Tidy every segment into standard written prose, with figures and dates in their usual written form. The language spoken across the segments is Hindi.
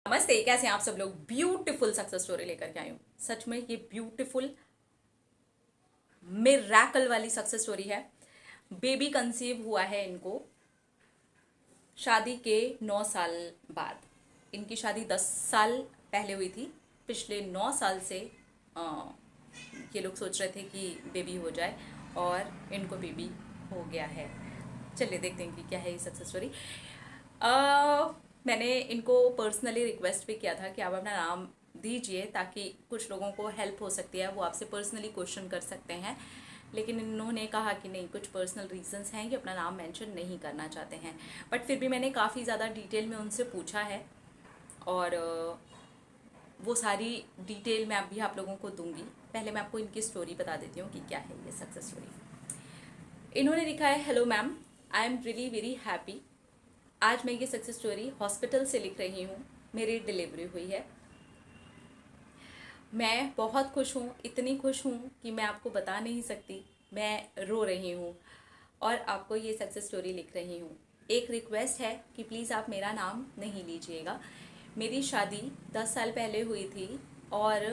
नमस्ते, कैसे हैं आप सब लोग। ब्यूटीफुल सक्सेस स्टोरी लेकर के आई हूँ। सच में ये ब्यूटीफुल मिरेकल वाली सक्सेस स्टोरी है। बेबी कंसीव हुआ है इनको शादी के 9 साल बाद। इनकी शादी 10 साल पहले हुई थी। पिछले 9 साल से ये लोग सोच रहे थे कि बेबी हो जाए और इनको बेबी हो गया है। चलिए देखते हैं कि क्या है ये सक्सेस स्टोरी। मैंने इनको पर्सनली रिक्वेस्ट भी किया था कि आप अपना नाम दीजिए ताकि कुछ लोगों को हेल्प हो सकती है, वो आपसे पर्सनली क्वेश्चन कर सकते हैं। लेकिन इन्होंने कहा कि नहीं, कुछ पर्सनल रीजंस हैं कि अपना नाम मेंशन नहीं करना चाहते हैं। बट फिर भी मैंने काफ़ी ज़्यादा डिटेल में उनसे पूछा है और वो सारी डिटेल मैं अभी आप लोगों को दूंगी। पहले मैं आपको इनकी स्टोरी बता देती हूँ कि क्या है ये सक्सेस स्टोरी। इन्होंने लिखा है, hello ma'am, I am really very happy. आज मैं ये सक्सेस स्टोरी हॉस्पिटल से लिख रही हूँ। मेरी डिलीवरी हुई है। मैं बहुत खुश हूँ, इतनी खुश हूँ कि मैं आपको बता नहीं सकती। मैं रो रही हूँ और आपको ये सक्सेस स्टोरी लिख रही हूँ। एक रिक्वेस्ट है कि प्लीज़ आप मेरा नाम नहीं लीजिएगा। मेरी शादी 10 साल पहले हुई थी और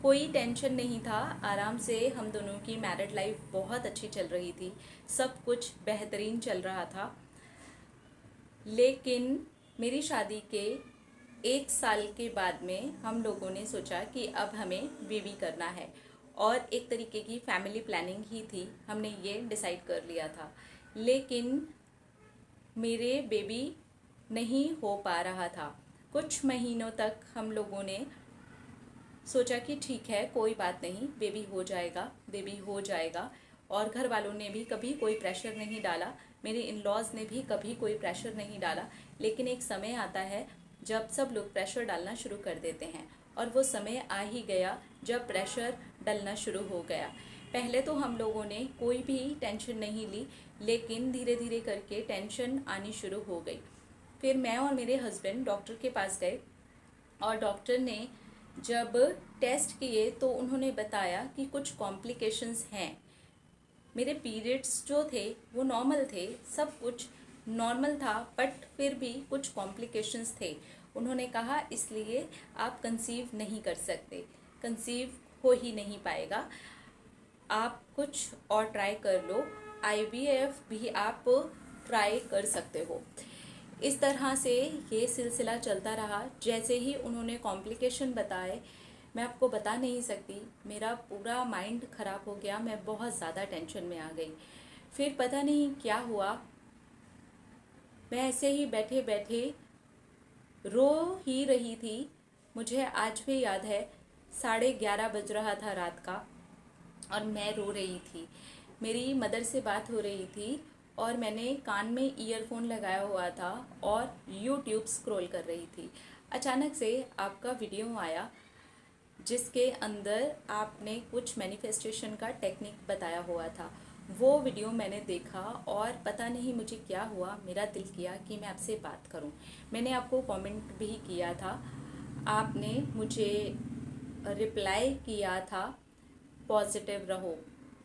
कोई टेंशन नहीं था। आराम से हम दोनों की मैरिड लाइफ बहुत अच्छी चल रही थी। सब कुछ बेहतरीन चल रहा था। लेकिन मेरी शादी के 1 साल के बाद में हम लोगों ने सोचा कि अब हमें बेबी करना है और एक तरीके की फैमिली प्लानिंग ही थी। हमने ये डिसाइड कर लिया था। लेकिन मेरे बेबी नहीं हो पा रहा था। कुछ महीनों तक हम लोगों ने सोचा कि ठीक है, कोई बात नहीं, बेबी हो जाएगा, बेबी हो जाएगा। और घर वालों ने भी कभी कोई प्रेशर नहीं डाला, मेरे इन लॉज ने भी कभी कोई प्रेशर नहीं डाला। लेकिन एक समय आता है जब सब लोग प्रेशर डालना शुरू कर देते हैं और वो समय आ ही गया जब प्रेशर डलना शुरू हो गया। पहले तो हम लोगों ने कोई भी टेंशन नहीं ली, लेकिन धीरे धीरे करके टेंशन आनी शुरू हो गई। फिर मैं और मेरे हस्बैंड डॉक्टर के पास गए और डॉक्टर ने जब टेस्ट किए तो उन्होंने बताया कि कुछ कॉम्प्लिकेशंस हैं। मेरे पीरियड्स जो थे वो नॉर्मल थे, सब कुछ नॉर्मल था, बट फिर भी कुछ कॉम्प्लिकेशंस थे। उन्होंने कहा इसलिए आप कंसीव नहीं कर सकते, कंसीव हो ही नहीं पाएगा, आप कुछ और ट्राई कर लो, आईवीएफ भी आप ट्राई कर सकते हो। इस तरह से ये सिलसिला चलता रहा। जैसे ही उन्होंने कॉम्प्लिकेशन बताए, मैं आपको बता नहीं सकती, मेरा पूरा माइंड ख़राब हो गया। मैं बहुत ज़्यादा टेंशन में आ गई। फिर पता नहीं क्या हुआ, मैं ऐसे ही बैठे बैठे रो ही रही थी। मुझे आज भी याद है, 11:30 बज रहा था रात का और मैं रो रही थी। मेरी मदर से बात हो रही थी और मैंने कान में ईयरफोन लगाया हुआ था और यूट्यूब स्क्रॉल कर रही थी। अचानक से आपका वीडियो आया जिसके अंदर आपने कुछ मैनिफेस्टेशन का टेक्निक बताया हुआ था। वो वीडियो मैंने देखा और पता नहीं मुझे क्या हुआ, मेरा दिल किया कि मैं आपसे बात करूं। मैंने आपको कमेंट भी किया था, आपने मुझे रिप्लाई किया था पॉजिटिव रहो,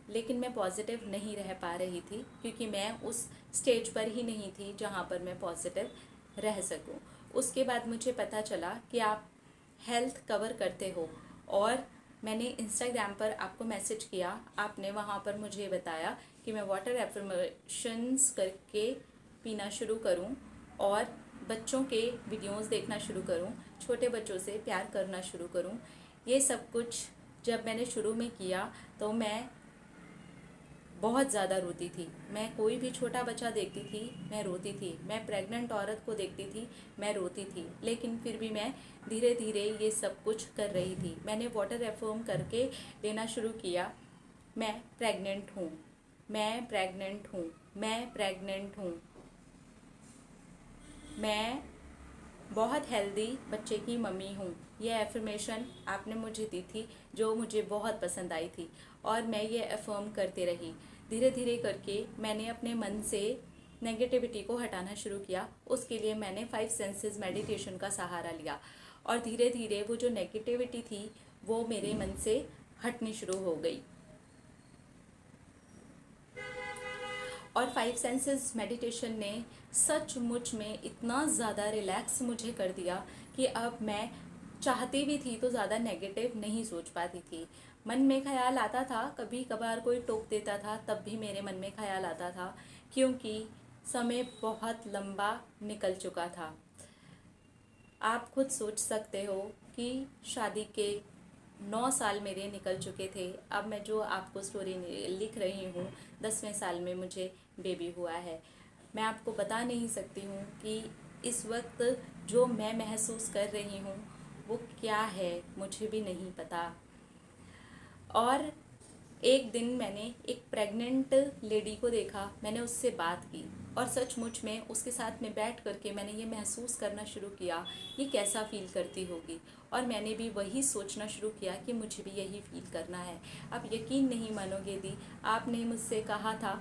लेकिन मैं पॉजिटिव नहीं रह पा रही थी क्योंकि मैं उस स्टेज पर ही नहीं थी जहाँ पर मैं पॉजिटिव रह सकूँ। उसके बाद मुझे पता चला कि आप हेल्थ कवर करते हो और मैंने इंस्टाग्राम पर आपको मैसेज किया। आपने वहाँ पर मुझे बताया कि मैं वाटर एफर्मेशंस करके पीना शुरू करूँ और बच्चों के वीडियोस देखना शुरू करूँ, छोटे बच्चों से प्यार करना शुरू करूँ। ये सब कुछ जब मैंने शुरू में किया तो मैं बहुत ज़्यादा रोती थी। मैं कोई भी छोटा बच्चा देखती थी मैं रोती थी, मैं प्रेग्नेंट औरत को देखती थी मैं रोती थी। लेकिन फिर भी मैं धीरे धीरे ये सब कुछ कर रही थी। मैंने वाटर एफर्म करके लेना शुरू किया, मैं प्रेग्नेंट हूँ, मैं प्रेग्नेंट हूँ, मैं प्रेग्नेंट हूँ, मैं बहुत हेल्दी बच्चे की मम्मी हूँ। ये एफर्मेशन आपने मुझे दी थी जो मुझे बहुत पसंद आई थी और मैं ये एफर्म करते रही। धीरे धीरे करके मैंने अपने मन से नेगेटिविटी को हटाना शुरू किया। उसके लिए मैंने 5 सेंसेस मेडिटेशन का सहारा लिया और धीरे धीरे वो जो नेगेटिविटी थी वो मेरे मन से हटनी शुरू हो गई। और 5 सेंसेस मेडिटेशन ने सचमुच में इतना ज़्यादा रिलैक्स मुझे कर दिया कि अब मैं चाहती भी थी तो ज़्यादा नेगेटिव नहीं सोच पाती थी। मन में ख्याल आता था, कभी कभार कोई टोक देता था तब भी मेरे मन में ख्याल आता था, क्योंकि समय बहुत लंबा निकल चुका था। आप खुद सोच सकते हो कि शादी के 9 साल मेरे निकल चुके थे। अब मैं जो आपको स्टोरी लिख रही हूँ, 10वें साल में मुझे बेबी हुआ है। मैं आपको बता नहीं सकती हूँ कि इस वक्त जो मैं महसूस कर रही हूँ वो क्या है, मुझे भी नहीं पता। और एक दिन मैंने एक प्रेग्नेंट लेडी को देखा, मैंने उससे बात की और सचमुच में उसके साथ में बैठ करके मैंने ये महसूस करना शुरू किया ये कैसा फ़ील करती होगी, और मैंने भी वही सोचना शुरू किया कि मुझे भी यही फ़ील करना है। आप यकीन नहीं मानोगे दी, आपने मुझसे कहा था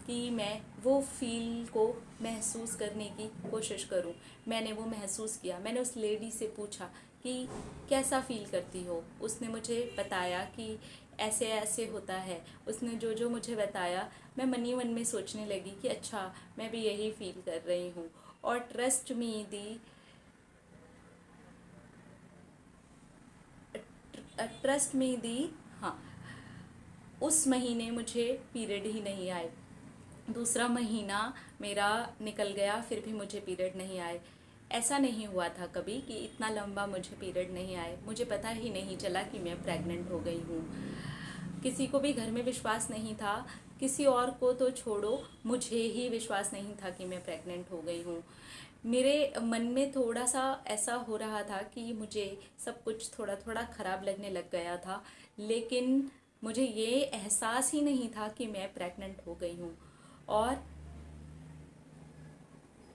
कि मैं वो फील को महसूस करने की कोशिश करूं। मैंने वो महसूस किया। मैंने उस लेडी से पूछा कि कैसा फ़ील करती हो। उसने मुझे बताया कि ऐसे ऐसे होता है। उसने जो जो मुझे बताया मैं मन ही मन में सोचने लगी कि अच्छा मैं भी यही फील कर रही हूँ। और ट्रस्ट मी दी, हाँ, उस महीने मुझे पीरियड ही नहीं आए। दूसरा महीना मेरा निकल गया, फिर भी मुझे पीरियड नहीं आए। ऐसा नहीं हुआ था कभी कि इतना लंबा मुझे पीरियड नहीं आए। मुझे पता ही नहीं चला कि मैं प्रेग्नेंट हो गई हूँ। किसी को भी घर में विश्वास नहीं था, किसी और को तो छोड़ो, मुझे ही विश्वास नहीं था कि मैं प्रेग्नेंट हो गई हूँ। मेरे मन में थोड़ा सा ऐसा हो रहा था कि मुझे सब कुछ थोड़ा थोड़ा ख़राब लगने लग गया था, लेकिन मुझे ये एहसास ही नहीं था कि मैं प्रेग्नेंट हो गई हूँ। और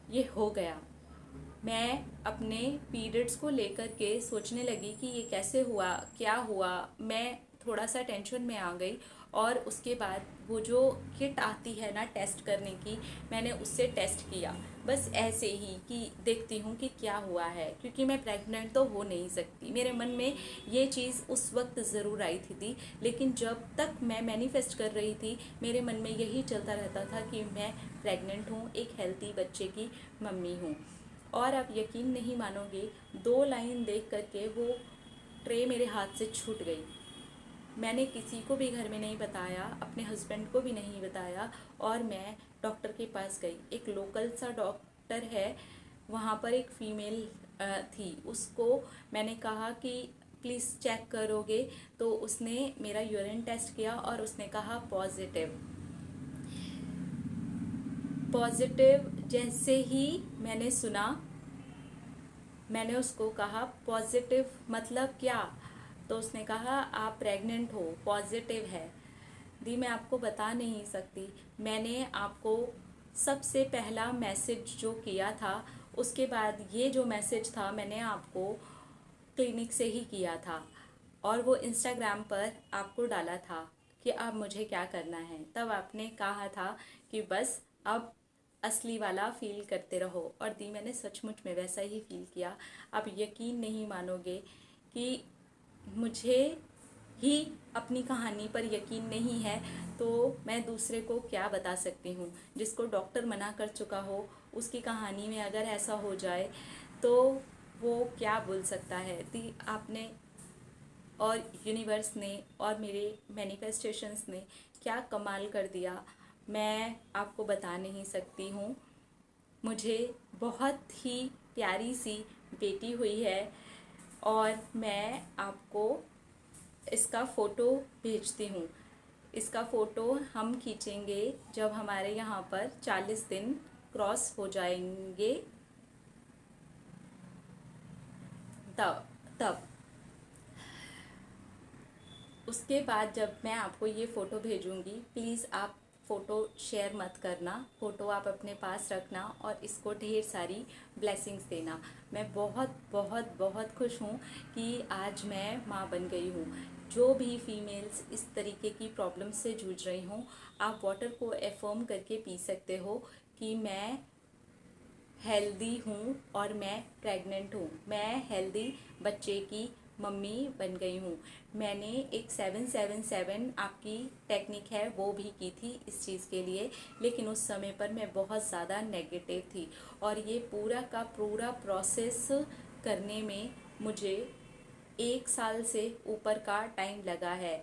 ये हो गया। मैं अपने पीरियड्स को लेकर के सोचने लगी कि ये कैसे हुआ, क्या हुआ। मैं थोड़ा सा टेंशन में आ गई और उसके बाद वो जो किट आती है ना टेस्ट करने की, मैंने उससे टेस्ट किया बस ऐसे ही कि देखती हूँ कि क्या हुआ है, क्योंकि मैं प्रेग्नेंट तो हो नहीं सकती। मेरे मन में ये चीज़ उस वक्त ज़रूर आई थी, लेकिन जब तक मैं मैनिफेस्ट कर रही थी मेरे मन में यही चलता रहता था कि मैं प्रेग्नेंट हूँ, एक हेल्थी बच्चे की मम्मी हूँ। और आप यकीन नहीं मानोगे, 2 लाइन देख करके वो ट्रे मेरे हाथ से छूट गई। मैंने किसी को भी घर में नहीं बताया, अपने हस्बैंड को भी नहीं बताया, और मैं डॉक्टर के पास गई। एक लोकल सा डॉक्टर है, वहाँ पर एक फ़ीमेल थी। उसको मैंने कहा कि प्लीज़ चेक करोगे, तो उसने मेरा यूरिन टेस्ट किया और उसने कहा पॉजिटिव। पॉजिटिव जैसे ही मैंने सुना, मैंने उसको कहा पॉजिटिव मतलब क्या? तो उसने कहा आप प्रेग्नेंट हो, पॉजिटिव है। दी, मैं आपको बता नहीं सकती। मैंने आपको सबसे पहला मैसेज जो किया था, उसके बाद ये जो मैसेज था मैंने आपको क्लिनिक से ही किया था, और वो इंस्टाग्राम पर आपको डाला था कि अब मुझे क्या करना है। तब आपने कहा था कि बस अब असली वाला फील करते रहो, और दी मैंने सचमुच में वैसा ही फील किया। आप यकीन नहीं मानोगे कि मुझे ही अपनी कहानी पर यकीन नहीं है तो मैं दूसरे को क्या बता सकती हूँ। जिसको डॉक्टर मना कर चुका हो, उसकी कहानी में अगर ऐसा हो जाए तो वो क्या बोल सकता है। दी, आपने और यूनिवर्स ने और मेरे मैनिफेस्टेशंस ने क्या कमाल कर दिया, मैं आपको बता नहीं सकती हूँ। मुझे बहुत ही प्यारी सी बेटी हुई है, और मैं आपको इसका फ़ोटो भेजती हूँ। इसका फ़ोटो हम खींचेंगे जब हमारे यहाँ पर 40 दिन क्रॉस हो जाएंगे, तब तब उसके बाद जब मैं आपको ये फ़ोटो भेजूँगी, प्लीज़ आप फ़ोटो शेयर मत करना। फ़ोटो आप अपने पास रखना और इसको ढेर सारी ब्लेसिंग्स देना। मैं बहुत बहुत बहुत खुश हूँ कि आज मैं माँ बन गई हूँ। जो भी फीमेल्स इस तरीके की प्रॉब्लम से जूझ रही हूँ, आप वाटर को एफर्म करके पी सकते हो कि मैं हेल्दी हूँ और मैं प्रेग्नेंट हूँ, मैं हेल्दी बच्चे की मम्मी बन गई हूँ। मैंने एक 777 आपकी टेक्निक है वो भी की थी इस चीज़ के लिए, लेकिन उस समय पर मैं बहुत ज़्यादा नेगेटिव थी और ये पूरा का पूरा प्रोसेस करने में मुझे 1 साल से ऊपर का टाइम लगा है।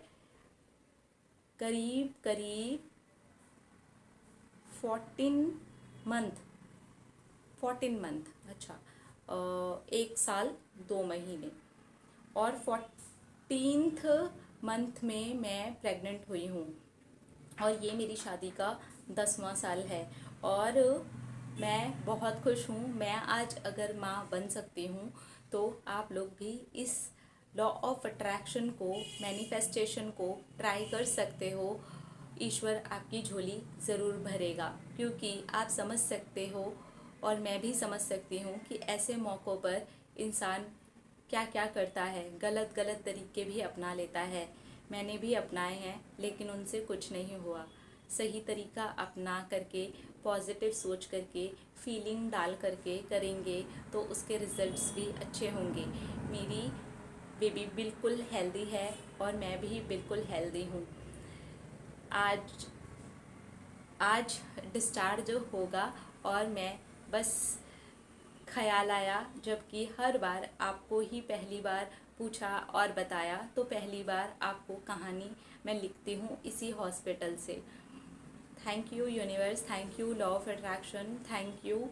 करीब करीब 14 मंथ 14 मंथ, अच्छा 1 साल 2 महीने, और 14th मंथ में मैं प्रेग्नेंट हुई हूँ और ये मेरी शादी का 10वां साल है और मैं बहुत खुश हूँ। मैं आज अगर माँ बन सकती हूँ तो आप लोग भी इस लॉ ऑफ अट्रैक्शन को, मैनिफेस्टेशन को ट्राई कर सकते हो। ईश्वर आपकी झोली ज़रूर भरेगा, क्योंकि आप समझ सकते हो और मैं भी समझ सकती हूँ कि ऐसे मौक़ों पर इंसान क्या क्या करता है, गलत गलत तरीके भी अपना लेता है। मैंने भी अपनाए हैं लेकिन उनसे कुछ नहीं हुआ। सही तरीका अपना करके, पॉजिटिव सोच करके, फीलिंग डाल करके करेंगे तो उसके रिजल्ट्स भी अच्छे होंगे। मेरी बेबी बिल्कुल हेल्दी है और मैं भी बिल्कुल हेल्दी हूँ। आज आज डिस्चार्ज होगा और मैं बस ख्याल आया, जबकि हर बार आपको ही पहली बार पूछा और बताया, तो पहली बार आपको कहानी मैं लिखती हूँ इसी हॉस्पिटल से। Thank you universe, thank you law of attraction, thank you.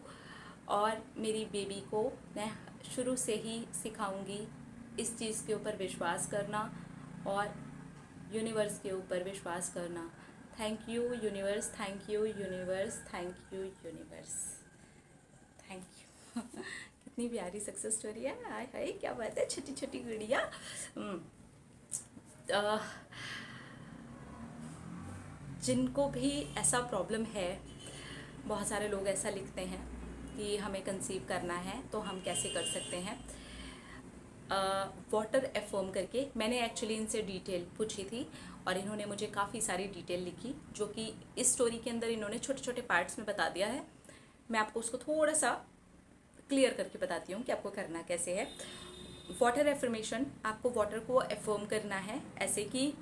और मेरी बेबी को मैं शुरू से ही सिखाऊंगी इस चीज़ के ऊपर विश्वास करना और यूनिवर्स के ऊपर विश्वास करना। Thank you universe, thank you universe, thank you universe, thank you. कितनी प्यारी सक्सेस स्टोरी है, हाय हाय क्या बात है, छोटी छोटी गुड़िया। जिनको भी ऐसा प्रॉब्लम है, बहुत सारे लोग ऐसा लिखते हैं कि हमें कंसीव करना है तो हम कैसे कर सकते हैं। वाटर एफर्म करके मैंने एक्चुअली इनसे डिटेल पूछी थी और इन्होंने मुझे काफ़ी सारी डिटेल लिखी, जो कि इस स्टोरी के अंदर इन्होंने छोटे छोटे पार्ट्स में बता दिया है। मैं आपको उसको थोड़ा सा क्लियर करके बताती हूँ कि आपको करना कैसे है। वाटर एफर्मेशन, आपको वाटर को एफर्म करना है ऐसे कि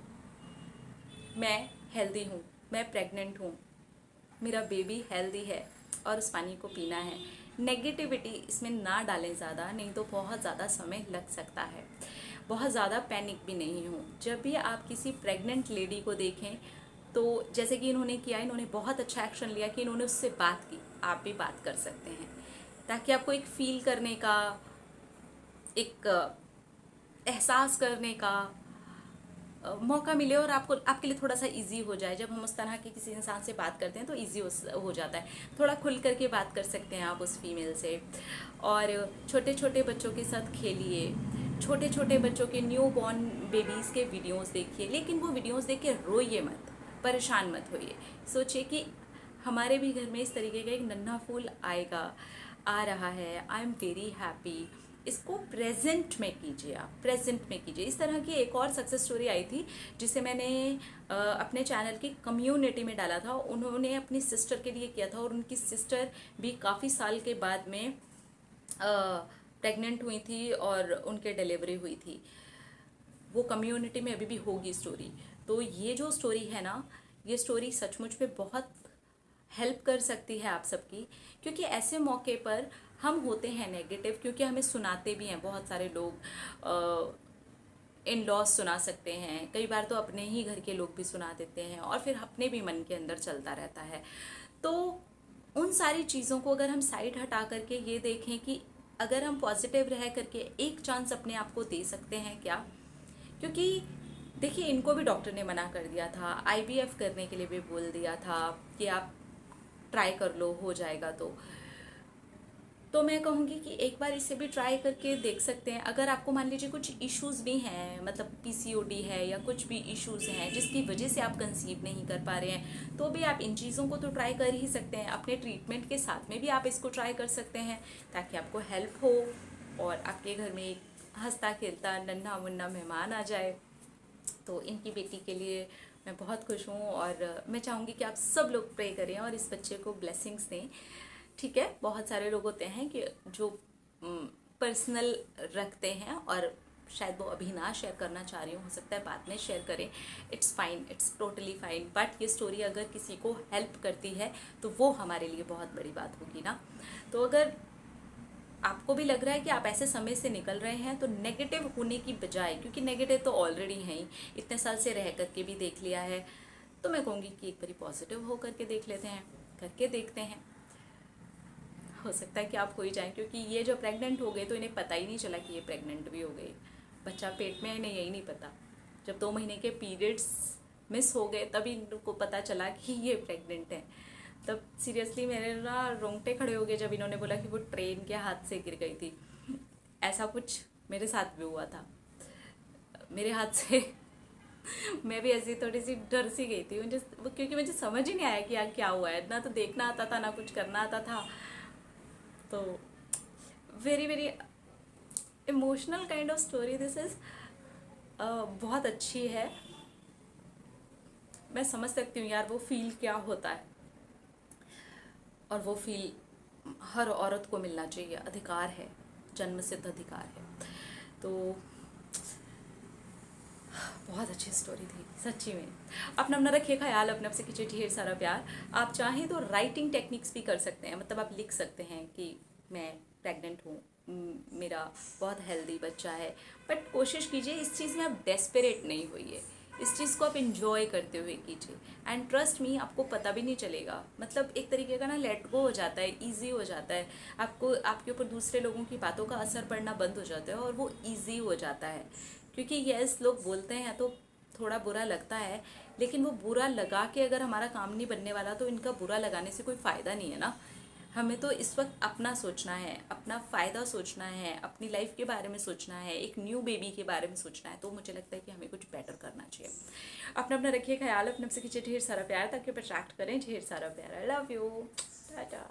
मैं हेल्दी हूँ, मैं प्रेग्नेंट हूँ, मेरा बेबी हेल्दी है और उस पानी को पीना है। नेगेटिविटी इसमें ना डालें ज़्यादा, नहीं तो बहुत ज़्यादा समय लग सकता है। बहुत ज़्यादा पैनिक भी नहीं हो। जब भी आप किसी प्रेग्नेंट लेडी को देखें तो जैसे कि इन्होंने किया, इन्होंने बहुत अच्छा एक्शन लिया कि इन्होंने उससे बात की। आप भी बात कर सकते हैं ताकि आपको एक फील करने का, एक एहसास करने का मौका मिले और आपको, आपके लिए थोड़ा सा इजी हो जाए। जब हम उस तरह के किसी इंसान से बात करते हैं तो इजी हो जाता है, थोड़ा खुल करके बात कर सकते हैं आप उस फीमेल से। और छोटे छोटे बच्चों के साथ खेलिए, छोटे छोटे बच्चों के न्यू बॉर्न बेबीज़ के वीडियोस देखिए, लेकिन वो वीडियोस देख के रोइए मत, परेशान मत होइए। सोचिए कि हमारे भी घर में इस तरीके का एक नन्हा फूल आएगा, आ रहा है, आई एम वेरी हैप्पी। इसको प्रेजेंट में कीजिए, आप प्रेजेंट में कीजिए। इस तरह की एक और सक्सेस स्टोरी आई थी जिसे मैंने अपने चैनल की कम्युनिटी में डाला था। उन्होंने अपनी सिस्टर के लिए किया था और उनकी सिस्टर भी काफ़ी साल के बाद में प्रेग्नेंट हुई थी और उनके डिलीवरी हुई थी। वो कम्युनिटी में अभी भी होगी स्टोरी। तो ये जो स्टोरी है ना, ये स्टोरी सचमुच में बहुत हेल्प कर सकती है आप सबकी, क्योंकि ऐसे मौके पर हम होते हैं नेगेटिव, क्योंकि हमें सुनाते भी हैं बहुत सारे लोग। इन लॉज सुना सकते हैं, कई बार तो अपने ही घर के लोग भी सुना देते हैं और फिर अपने भी मन के अंदर चलता रहता है। तो उन सारी चीज़ों को अगर हम साइड हटा करके ये देखें कि अगर हम पॉजिटिव रह करके एक चांस अपने आप को दे सकते हैं क्या। क्योंकि देखिए, इनको भी डॉक्टर ने मना कर दिया था, IVF करने के लिए भी बोल दिया था कि आप ट्राई कर लो, हो जाएगा। तो मैं कहूँगी कि एक बार इसे भी ट्राई करके देख सकते हैं। अगर आपको मान लीजिए कुछ इश्यूज़ भी हैं, मतलब PCOD है या कुछ भी इश्यूज़ हैं जिसकी वजह से आप कंसीव नहीं कर पा रहे हैं, तो भी आप इन चीज़ों को तो ट्राई कर ही सकते हैं। अपने ट्रीटमेंट के साथ में भी आप इसको ट्राई कर सकते हैं ताकि आपको हेल्प हो और आपके घर में एक हंसता खेलता नन्हा मुन्ना मेहमान आ जाए। तो इनकी बेटी के लिए मैं बहुत खुश हूँ और मैं चाहूँगी कि आप सब लोग प्रे करें और इस बच्चे को ब्लेसिंग्स दें। ठीक है, बहुत सारे लोग होते हैं कि जो पर्सनल रखते हैं और शायद वो अभी ना शेयर करना चाह रही हूँ, हो सकता है बाद में शेयर करें, it's fine, it's totally fine. But ये स्टोरी अगर किसी को हेल्प करती है तो वो हमारे लिए बहुत बड़ी बात होगी ना। तो अगर आपको भी लग रहा है कि आप ऐसे समय से निकल रहे हैं तो नेगेटिव होने की बजाय, क्योंकि नेगेटिव तो ऑलरेडी है ही, इतने साल से रह करके भी देख लिया है, तो मैं कहूँगी कि एक बारी पॉजिटिव हो करके देख लेते हैं, करके देखते हैं। हो सकता है कि आप हो ही जाएं, क्योंकि ये जो प्रेग्नेंट हो गए तो इन्हें पता ही नहीं चला कि ये प्रेग्नेंट भी हो गई। बच्चा पेट में है, इन्हें यही नहीं पता। जब 2 महीने के पीरियड्स मिस हो गए तभी इनको पता चला कि ये प्रेग्नेंट है। तब सीरियसली मेरे ना रोंगटे खड़े हो गए जब इन्होंने बोला कि वो ट्रेन के हाथ से गिर गई थी। ऐसा कुछ मेरे साथ भी हुआ था, मेरे हाथ से मैं भी ऐसी थोड़ी सी डर सी गई थी मुझे, क्योंकि मुझे समझ ही नहीं आया कि यार क्या हुआ है, ना तो देखना आता था ना कुछ करना आता था। तो very very emotional kind of story this is. बहुत अच्छी है, मैं समझ सकती हूँ यार वो फील क्या होता है, और वो फील हर औरत को मिलना चाहिए, अधिकार है, जन्मसिद्ध अधिकार है। तो बहुत अच्छी स्टोरी थी सच्ची में। अपना अपना रखिए ख्याल, अपने आप से कीजिए ढेर सारा प्यार। आप चाहें तो राइटिंग टेक्निक्स भी कर सकते हैं, मतलब आप लिख सकते हैं कि मैं प्रेग्नेंट हूँ, मेरा बहुत हेल्दी बच्चा है। बट कोशिश कीजिए इस चीज़ में आप डेस्परेट नहीं होइए, इस चीज़ को आप इंजॉय करते हुए कीजिए। एंड ट्रस्ट मी, आपको पता भी नहीं चलेगा, मतलब एक तरीके का ना लेट गो हो जाता है, ईजी हो जाता है। आपको आपके ऊपर दूसरे लोगों की बातों का असर पड़ना बंद हो जाता है और वो ईजी हो जाता है। क्योंकि यस, लोग बोलते हैं तो थोड़ा बुरा लगता है, लेकिन वो बुरा लगा के अगर हमारा काम नहीं बनने वाला तो इनका बुरा लगाने से कोई फ़ायदा नहीं है ना। हमें तो इस वक्त अपना सोचना है, अपना फ़ायदा सोचना है, अपनी लाइफ के बारे में सोचना है, एक न्यू बेबी के बारे में सोचना है। तो मुझे लगता है कि हमें कुछ बेटर करना चाहिए। अपना अपना रखिए ख्याल, अपने से खींचे ढेर सारा प्यार, ताकि अट्रैक्ट करें ढेर सारा प्यार। I love you, Tata.